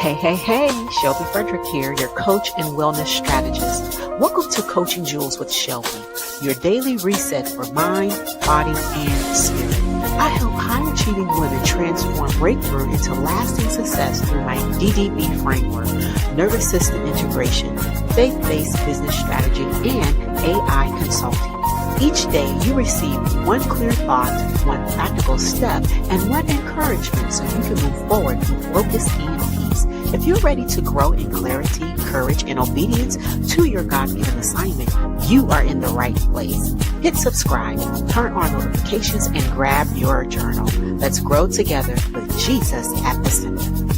Hey, Shelby Frederick here, your coach and wellness strategist. Welcome to Coaching Jewels with Shelby, your daily reset for mind, body, and spirit. I help high-achieving women transform breakthrough into lasting success through my DDB framework, nervous system integration, faith-based business strategy, and AI consulting. Each day you receive one clear thought, one practical step, and one encouragement so you can move forward with focus and peace. If you're ready to grow in clarity, courage, and obedience to your God-given assignment, you are in the right place. Hit subscribe, turn on notifications, and grab your journal. Let's grow together with Jesus at the center.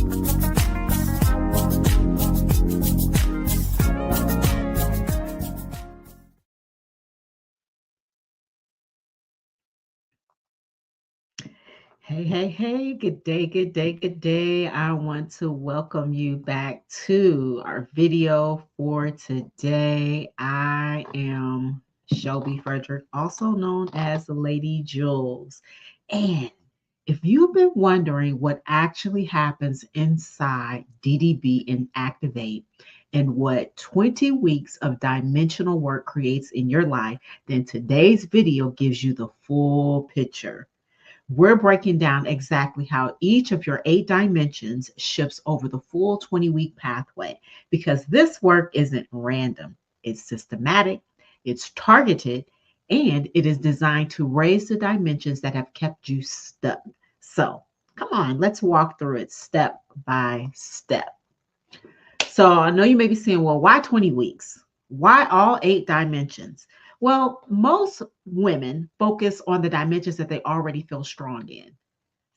Hey, good day. I want to welcome you back to our video for today. I am Shelby Frederick, also known as Lady Jules. And if you've been wondering what actually happens inside DDB and Activate and what 20 weeks of dimensional work creates in your life, then today's video gives you the full picture. We're breaking down exactly how each of your 8 dimensions shifts over the full 20-week pathway, because this work isn't random. It's systematic, it's targeted, and it is designed to raise the dimensions that have kept you stuck. So come on, let's walk through it step by step. So I know you may be saying, well, why 20 weeks? Why all 8 dimensions? Well, most women focus on the dimensions that they already feel strong in.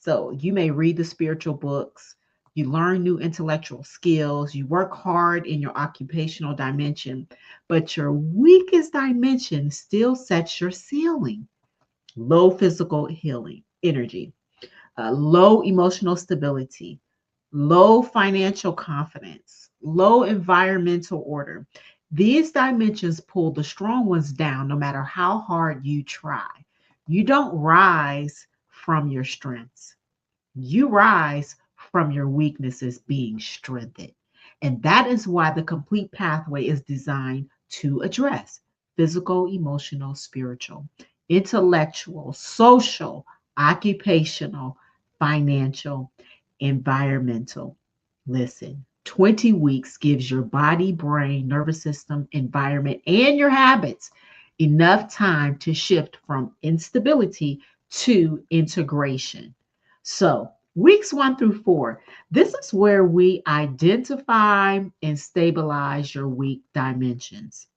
So you may read the spiritual books, you learn new intellectual skills, you work hard in your occupational dimension, but your weakest dimension still sets your ceiling. Low physical healing energy, low emotional stability, low financial confidence, low environmental order. These dimensions pull the strong ones down no matter how hard you try. You don't rise from your strengths. You rise from your weaknesses being strengthened. And that is why the complete pathway is designed to address physical, emotional, spiritual, intellectual, social, occupational, financial, environmental. Listen, 20 weeks gives your body, brain, nervous system, environment, and your habits enough time to shift from instability to integration. So, weeks 1 through 4, this is where we identify and stabilize your weak dimensions.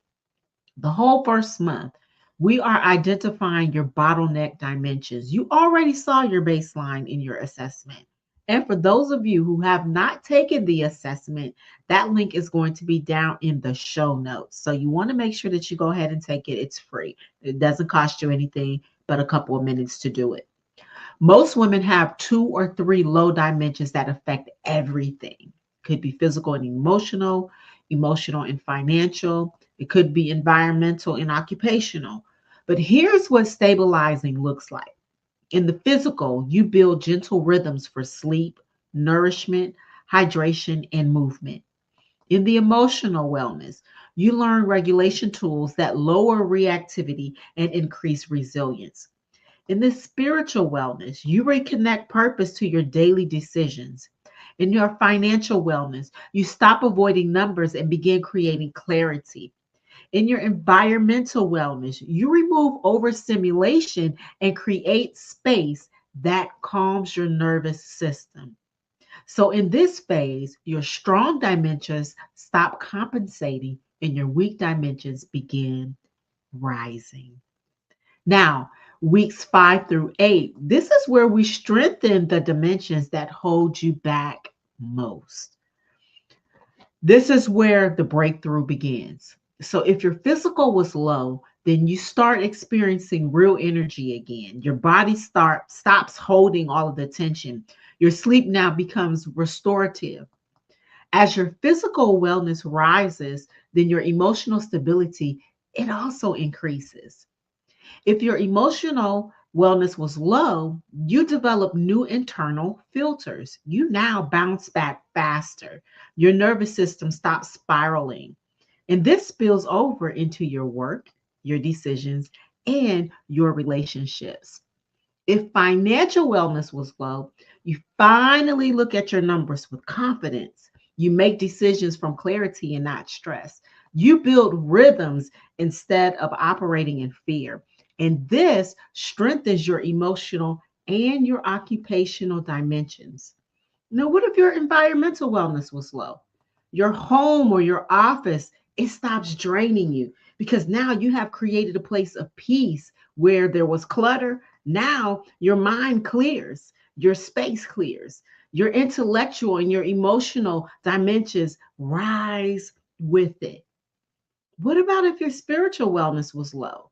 The whole first month, we are identifying your bottleneck dimensions. You already saw your baseline in your assessment. And for those of you who have not taken the assessment, that link is going to be down in the show notes. So you want to make sure that you go ahead and take it. It's free. It doesn't cost you anything but a couple of minutes to do it. Most women have 2 or 3 low dimensions that affect everything. Could be physical and emotional and financial. It could be environmental and occupational. But here's what stabilizing looks like. In the physical, you build gentle rhythms for sleep, nourishment, hydration, and movement. In the emotional wellness, you learn regulation tools that lower reactivity and increase resilience. In the spiritual wellness, you reconnect purpose to your daily decisions. In your financial wellness, you stop avoiding numbers and begin creating clarity. In your environmental wellness, you remove overstimulation and create space that calms your nervous system. So in this phase, your strong dimensions stop compensating and your weak dimensions begin rising. Now, weeks 5 through 8, this is where we strengthen the dimensions that hold you back most. This is where the breakthrough begins. So if your physical was low, then you start experiencing real energy again. Your body stops holding all of the tension. Your sleep now becomes restorative. As your physical wellness rises, then your emotional stability, it also increases. If your emotional wellness was low, you develop new internal filters. You now bounce back faster. Your nervous system stops spiraling. And this spills over into your work, your decisions, and your relationships. If financial wellness was low, you finally look at your numbers with confidence. You make decisions from clarity and not stress. You build rhythms instead of operating in fear. And this strengthens your emotional and your occupational dimensions. Now, what if your environmental wellness was low? Your home or your office, it stops draining you because now you have created a place of peace where there was clutter. Now your mind clears, your space clears, your intellectual and your emotional dimensions rise with it. What about if your spiritual wellness was low?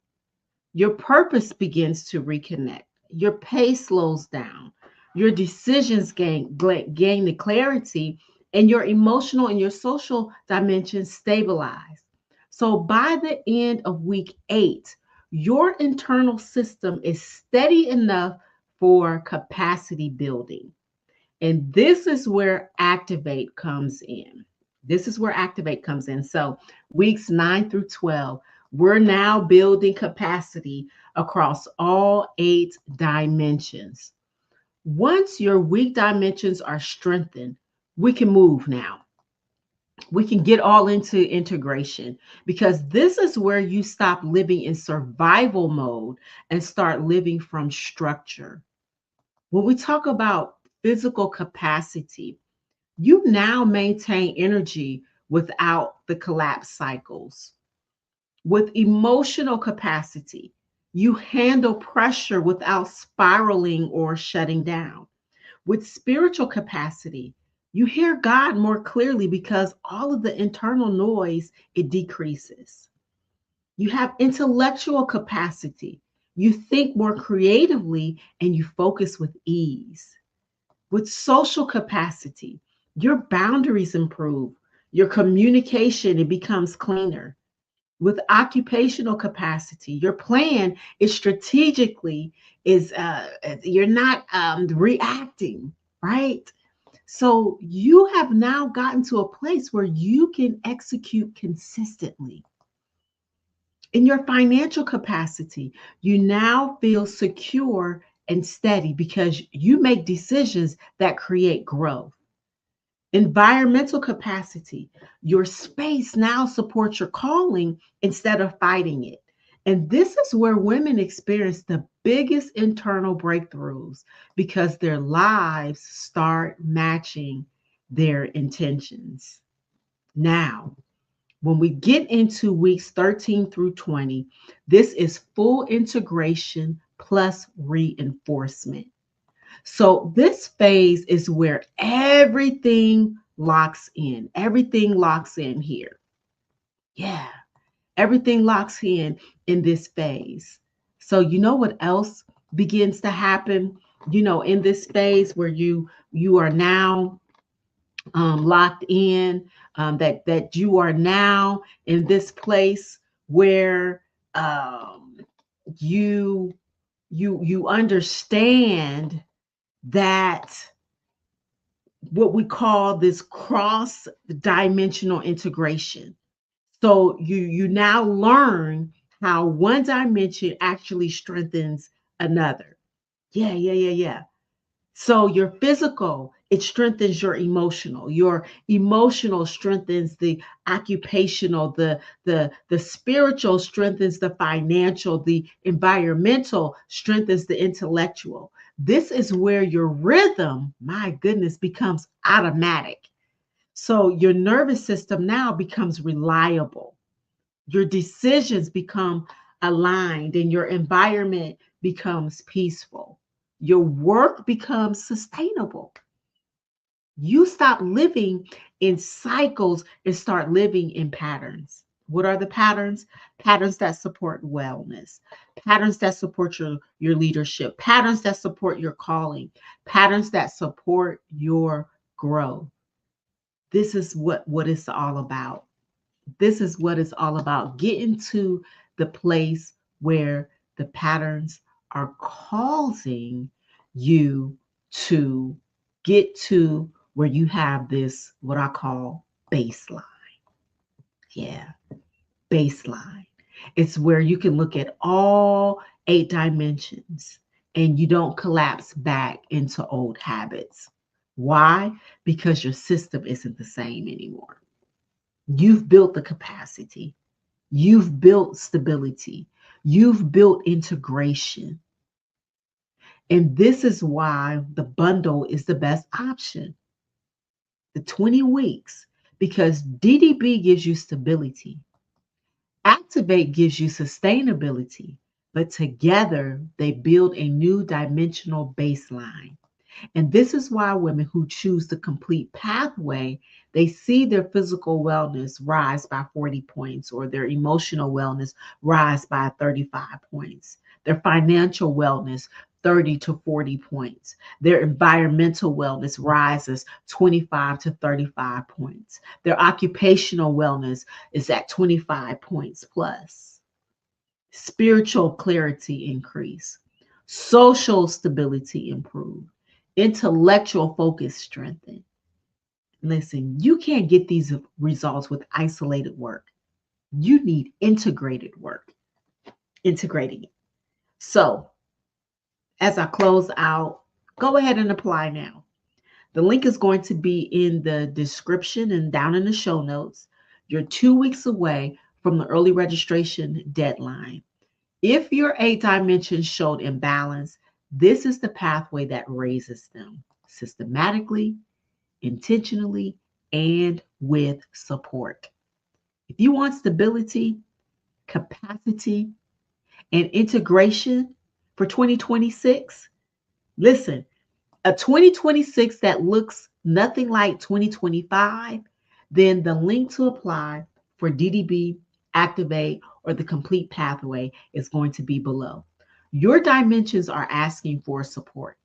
Your purpose begins to reconnect. Your pace slows down. Your decisions gain the clarity, and your emotional and your social dimensions stabilize. So by the end of week 8, your internal system is steady enough for capacity building. And this is where activate comes in. This is where activate comes in. So, weeks 9 through 12, we're now building capacity across all 8 dimensions. Once your weak dimensions are strengthened, we can move now. We can get all into integration because this is where you stop living in survival mode and start living from structure. When we talk about physical capacity, you now maintain energy without the collapse cycles. With emotional capacity, you handle pressure without spiraling or shutting down. With spiritual capacity, you hear God more clearly because all of the internal noise it decreases. You have intellectual capacity. You think more creatively and you focus with ease. With social capacity, your boundaries improve, your communication it becomes cleaner. With occupational capacity, your plan is strategically is you're not reacting, right? So you have now gotten to a place where you can execute consistently. In your financial capacity, you now feel secure and steady because you make decisions that create growth. Environmental capacity, your space now supports your calling instead of fighting it. And this is where women experience the biggest internal breakthroughs because their lives start matching their intentions. Now, when we get into weeks 13 through 20, this is full integration plus reinforcement. So, this phase is where everything locks in. Everything locks in here. Yeah, everything locks in this phase. So, you know what else begins to happen? In this phase where you are now locked in, that you are now in this place where you you understand that what we call this cross dimensional integration. So you now learn how one dimension actually strengthens another. Yeah. So your physical, it strengthens your emotional strengthens the occupational, the spiritual strengthens the financial, the environmental strengthens the intellectual. This is where your rhythm, my goodness, becomes automatic. So your nervous system now becomes reliable. Your decisions become aligned and your environment becomes peaceful. Your work becomes sustainable. You stop living in cycles and start living in patterns. What are the patterns? Patterns that support wellness, patterns that support your leadership, patterns that support your calling, patterns that support your growth. This is what it's all about. This is what it's all about. Getting to the place where the patterns are causing you to get to where you have this, what I call baseline. Yeah, baseline. It's where you can look at all 8 dimensions and you don't collapse back into old habits. Why? Because your system isn't the same anymore. You've built the capacity, you've built stability, you've built integration. And this is why the bundle is the best option. The 20 weeks, because DDB gives you stability. Activate gives you sustainability, but together they build a new dimensional baseline. And this is why women who choose the complete pathway, they see their physical wellness rise by 40 points, or their emotional wellness rise by 35 points, their financial wellness 30 to 40 points, their environmental wellness rises 25 to 35 points, their occupational wellness is at 25 points plus, spiritual clarity increase, social stability improve, intellectual focus strengthen. Listen, you can't get these results with isolated work. You need integrated work, integrating it. So, as I close out, go ahead and apply now. The link is going to be in the description and down in the show notes. You're 2 weeks away from the early registration deadline. If your 8 dimensions showed imbalance, this is the pathway that raises them systematically, intentionally, and with support. If you want stability, capacity, and integration for 2026, listen, a 2026 that looks nothing like 2025, then the link to apply for DDB, Activate, or the complete pathway is going to be below. Your dimensions are asking for support.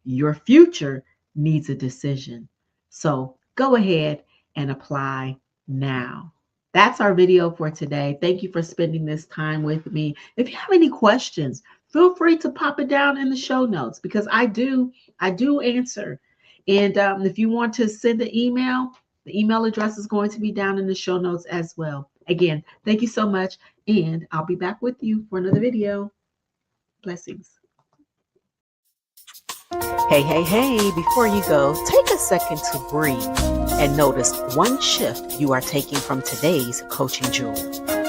Your future needs a decision. So go ahead and apply now. That's our video for today. Thank you for spending this time with me. If you have any questions, feel free to pop it down in the show notes, because I do answer. And if you want to send an email, the email address is going to be down in the show notes as well. Again, thank you so much, and I'll be back with you for another video. Blessings. Hey, before you go, take a second to breathe and notice one shift you are taking from today's coaching jewel.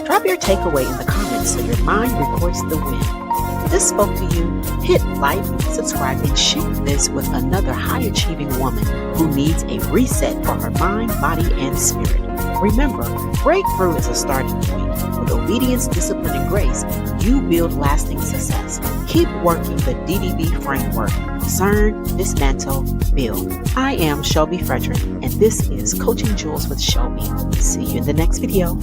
Drop your takeaway in the comments so your mind records the win. If this spoke to you, hit like, subscribe, and share this with another high-achieving woman who needs a reset for her mind, body, and spirit. Remember, breakthrough is a starting point. With obedience, discipline, and grace, you build lasting success. Keep working the DDB framework. Discern, dismantle, build. I am Shelby Frederick, and this is Coaching Jewels with Shelby. See you in the next video.